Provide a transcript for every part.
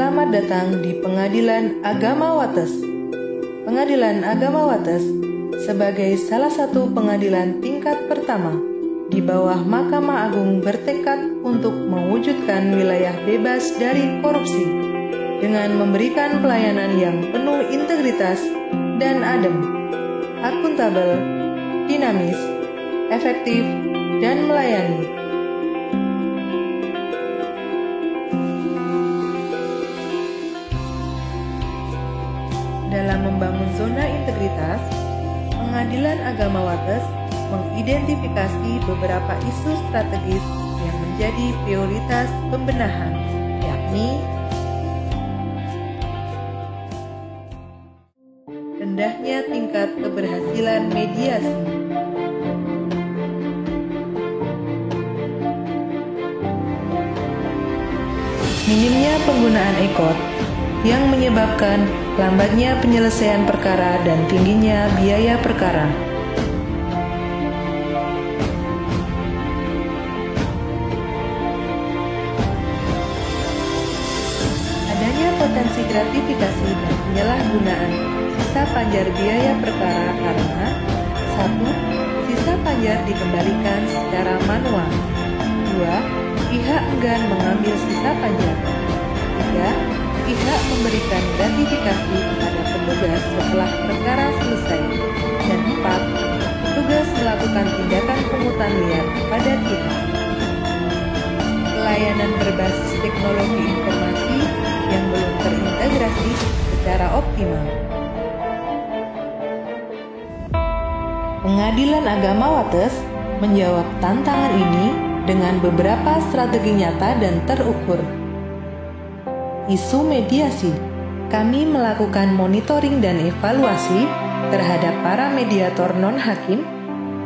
Selamat datang di Pengadilan Agama Wates. Pengadilan Agama Wates sebagai salah satu pengadilan tingkat pertama di bawah Mahkamah Agung bertekad untuk mewujudkan wilayah bebas dari korupsi dengan memberikan pelayanan yang penuh integritas dan adem, akuntabel, dinamis, efektif, dan melayani. Dalam membangun zona integritas, Pengadilan Agama Wates mengidentifikasi beberapa isu strategis yang menjadi prioritas pembenahan, yakni rendahnya tingkat keberhasilan mediasi, minimnya penggunaan ekot yang menyebabkan lambatnya penyelesaian perkara dan tingginya biaya perkara. Adanya potensi gratifikasi dan penyalahgunaan sisa panjar biaya perkara karena 1. Sisa panjar dikembalikan secara manual. 2. Pihak enggan mengambil sisa panjar. 3. Pihak memberikan gratifikasi kepada petugas setelah perkara selesai. Dan 4. Petugas melakukan tindakan pungutan liar pada pihak. Pelayanan berbasis teknologi informasi yang belum terintegrasi secara optimal. Pengadilan Agama Wates menjawab tantangan ini dengan beberapa strategi nyata dan terukur. Isu mediasi, kami melakukan monitoring dan evaluasi terhadap para mediator non-hakim,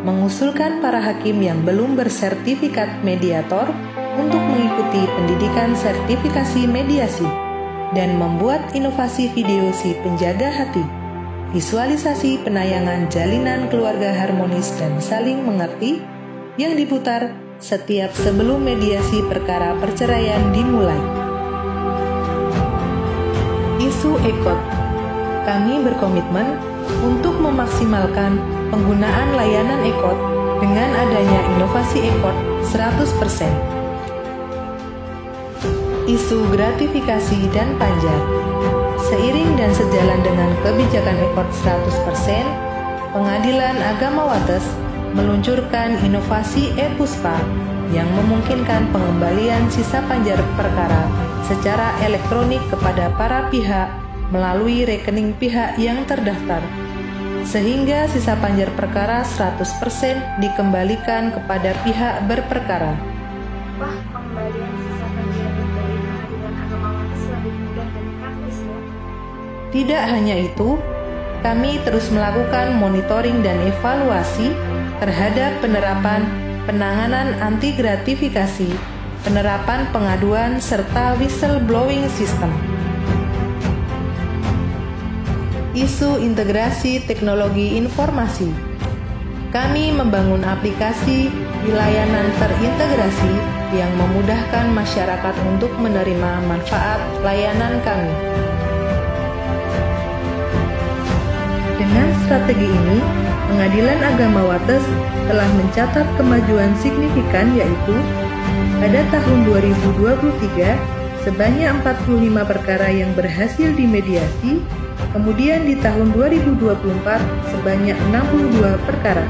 mengusulkan para hakim yang belum bersertifikat mediator untuk mengikuti pendidikan sertifikasi mediasi, dan membuat inovasi video si penjaga hati, visualisasi penayangan jalinan keluarga harmonis dan saling mengerti yang diputar setiap sebelum mediasi perkara perceraian dimulai. Isu ekot, kami berkomitmen untuk memaksimalkan penggunaan layanan ekot dengan adanya inovasi ekot 100%. Isu gratifikasi dan panjar, seiring dan sejalan dengan kebijakan ekot 100%, Pengadilan Agama Wates meluncurkan inovasi e-Puspa yang memungkinkan pengembalian sisa panjar perkara secara elektronik kepada para pihak melalui rekening pihak yang terdaftar, sehingga sisa panjar perkara 100% dikembalikan kepada pihak berperkara. Wah, pengembalian sisa panjar dari Pengadilan Agama Wates lebih mudah dan praktis ya. Tidak hanya itu, kami terus melakukan monitoring dan evaluasi terhadap penerapan penanganan anti gratifikasi, penerapan pengaduan, serta whistleblowing system. Isu integrasi teknologi informasi, kami membangun aplikasi layanan terintegrasi yang memudahkan masyarakat untuk menerima manfaat layanan kami. Dengan strategi ini, Pengadilan Agama Wates telah mencatat kemajuan signifikan, yaitu pada tahun 2023 sebanyak 45 perkara yang berhasil dimediasi, kemudian di tahun 2024 sebanyak 62 perkara.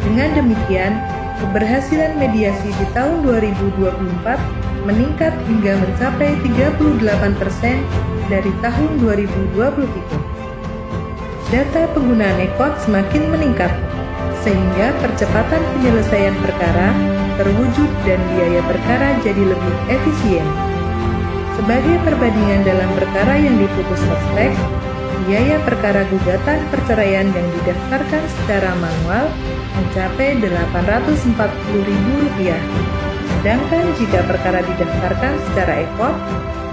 Dengan demikian, keberhasilan mediasi di tahun 2024 meningkat hingga mencapai 38% dari tahun 2023. Data penggunaan ekot semakin meningkat, sehingga percepatan penyelesaian perkara terwujud dan biaya perkara jadi lebih efisien. Sebagai perbandingan dalam perkara yang diputus prospek, biaya perkara gugatan perceraian yang didaftarkan secara manual mencapai Rp840.000, sedangkan jika perkara didaftarkan secara ekot,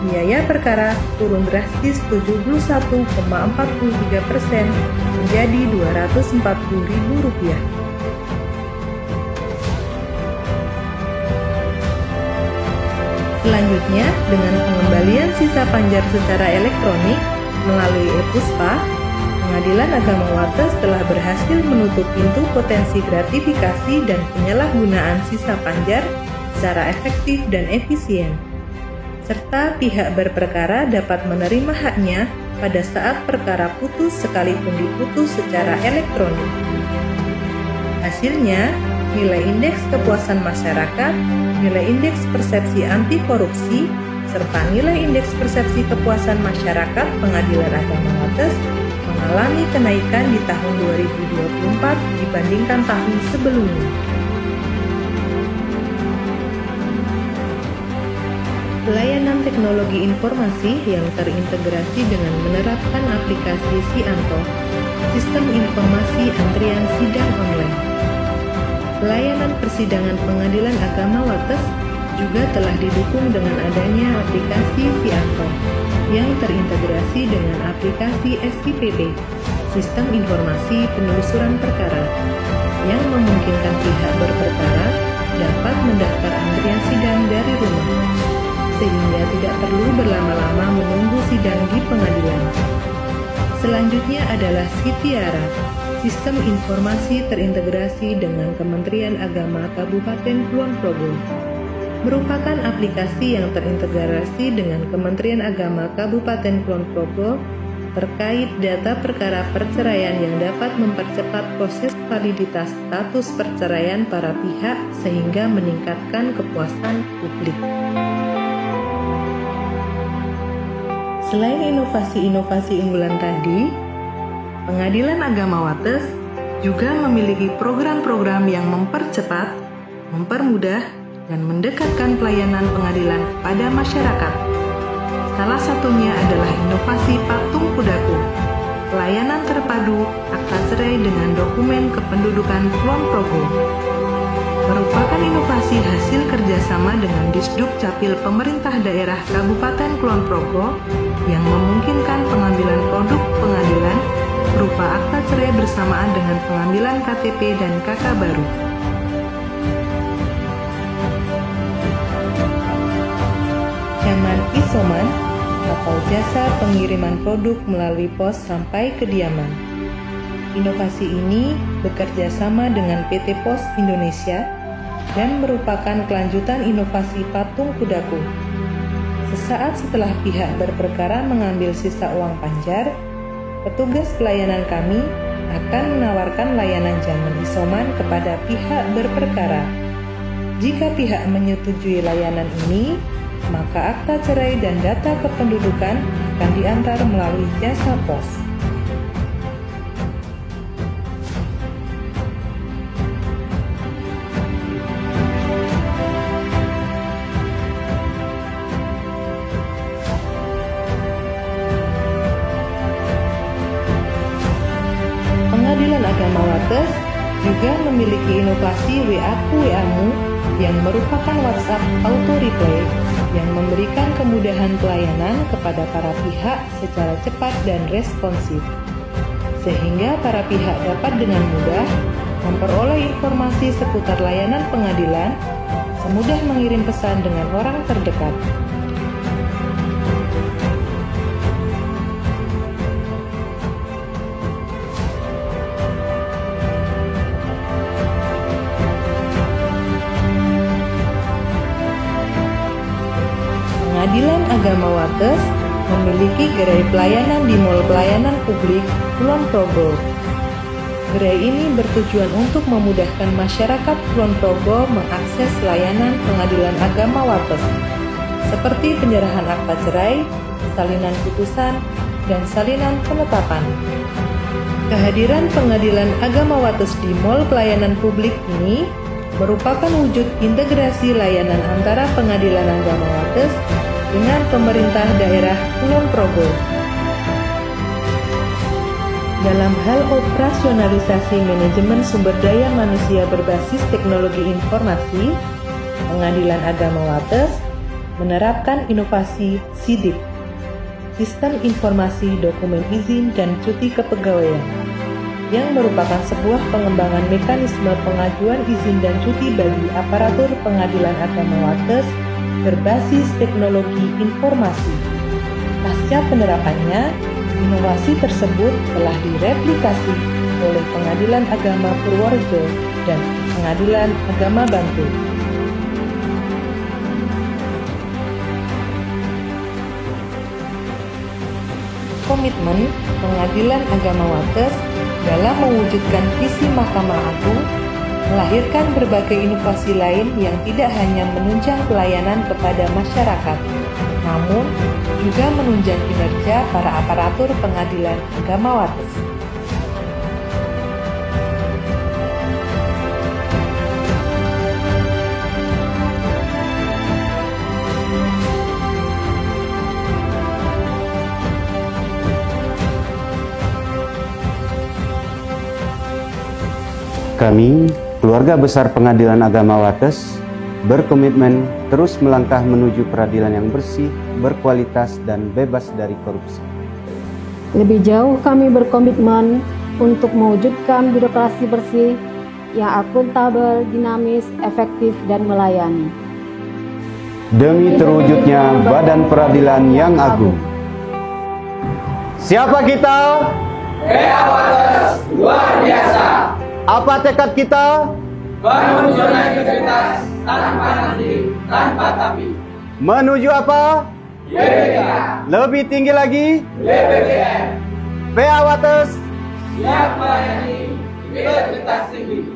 biaya perkara turun drastis 71,43% menjadi Rp240.000. Selanjutnya, dengan pengembalian sisa panjar secara elektronik melalui e-Puspa, Pengadilan Agama Wates telah berhasil menutup pintu potensi gratifikasi dan penyalahgunaan sisa panjar secara efektif dan efisien, serta pihak berperkara dapat menerima haknya pada saat perkara putus sekalipun diputus secara elektronik. Hasilnya, nilai indeks kepuasan masyarakat, nilai indeks persepsi anti korupsi, serta nilai indeks persepsi kepuasan masyarakat Pengadilan Agama Wates mengalami kenaikan di tahun 2024 dibandingkan tahun sebelumnya. Pelayanan teknologi informasi yang terintegrasi dengan menerapkan aplikasi Sianto, Sistem Informasi Antrian Sidang Online. Pelayanan persidangan Pengadilan Agama Wates juga telah didukung dengan adanya aplikasi Sianto yang terintegrasi dengan aplikasi SIPP, Sistem Informasi Penelusuran Perkara, yang memungkinkan pihak berperkara dapat mendaftar antrian sidang dari rumah, sehingga tidak perlu berlama-lama menunggu sidang di pengadilan. Selanjutnya adalah Sitiara, Sistem Informasi Terintegrasi dengan Kementerian Agama Kabupaten Kulon Progo. Merupakan aplikasi yang terintegrasi dengan Kementerian Agama Kabupaten Kulon Progo terkait data perkara perceraian yang dapat mempercepat proses validitas status perceraian para pihak sehingga meningkatkan kepuasan publik. Selain inovasi-inovasi unggulan tadi, Pengadilan Agama Wates juga memiliki program-program yang mempercepat, mempermudah, dan mendekatkan pelayanan pengadilan kepada masyarakat. Salah satunya adalah inovasi Patung Kudaku, pelayanan terpadu akta cerai dengan dokumen kependudukan Kulon Progo. Merupakan inovasi hasil kerjasama dengan Disduk Capil Pemerintah Daerah Kabupaten Kulon Progo yang memungkinkan pengambilan produk pengadilan berupa akta cerai bersamaan dengan pengambilan KTP dan KK baru. Caman Isoman atau jasa pengiriman produk melalui pos sampai kediaman. Inovasi ini bekerja sama dengan PT Pos Indonesia dan merupakan kelanjutan inovasi Patung Kudaku. Sesaat setelah pihak berperkara mengambil sisa uang panjar, petugas pelayanan kami akan menawarkan layanan jaman isoman kepada pihak berperkara. Jika pihak menyetujui layanan ini, maka akta cerai dan data kependudukan akan diantar melalui jasa pos. Pengadilan Agama Wates juga memiliki inovasi WA-ku WA-mu yang merupakan WhatsApp Auto Reply yang memberikan kemudahan pelayanan kepada para pihak secara cepat dan responsif, sehingga para pihak dapat dengan mudah memperoleh informasi seputar layanan pengadilan, semudah mengirim pesan dengan orang terdekat. Pengadilan Agama Wates memiliki gerai pelayanan di Mall Pelayanan Publik Kulon Progo. Gerai ini bertujuan untuk memudahkan masyarakat Kulon Progo mengakses layanan Pengadilan Agama Wates, seperti penyerahan akta cerai, salinan putusan, dan salinan penetapan. Kehadiran Pengadilan Agama Wates di Mall Pelayanan Publik ini merupakan wujud integrasi layanan antara Pengadilan Agama Wates dengan pemerintah daerah Kulon Progo. Dalam hal operasionalisasi manajemen sumber daya manusia berbasis teknologi informasi, Pengadilan Agama Wates menerapkan inovasi SIDIP, Sistem Informasi Dokumen Izin dan Cuti Kepegawaian, yang merupakan sebuah pengembangan mekanisme pengajuan izin dan cuti bagi aparatur Pengadilan Agama Wates berbasis teknologi informasi. Pasca penerapannya, inovasi tersebut telah direplikasi oleh Pengadilan Agama Purworejo dan Pengadilan Agama Bantul. Komitmen Pengadilan Agama Wates dalam mewujudkan visi Mahkamah Agung melahirkan berbagai inovasi lain yang tidak hanya menunjang pelayanan kepada masyarakat, namun juga menunjang kinerja para aparatur Pengadilan Agama Wates. Kami, keluarga besar Pengadilan Agama Wates, berkomitmen terus melangkah menuju peradilan yang bersih, berkualitas, dan bebas dari korupsi. Lebih jauh kami berkomitmen untuk mewujudkan birokrasi bersih yang akuntabel, dinamis, efektif, dan melayani. Demi terwujudnya Badan Peradilan yang Agung. Siapa kita? PA Wates luar biasa. Apa tekad kita? Menuju integritas tanpa nanti, tanpa tapi. Menuju apa? YPK. Lebih tinggi lagi? YPPN. PA Wates Siap melayani integritas tinggi.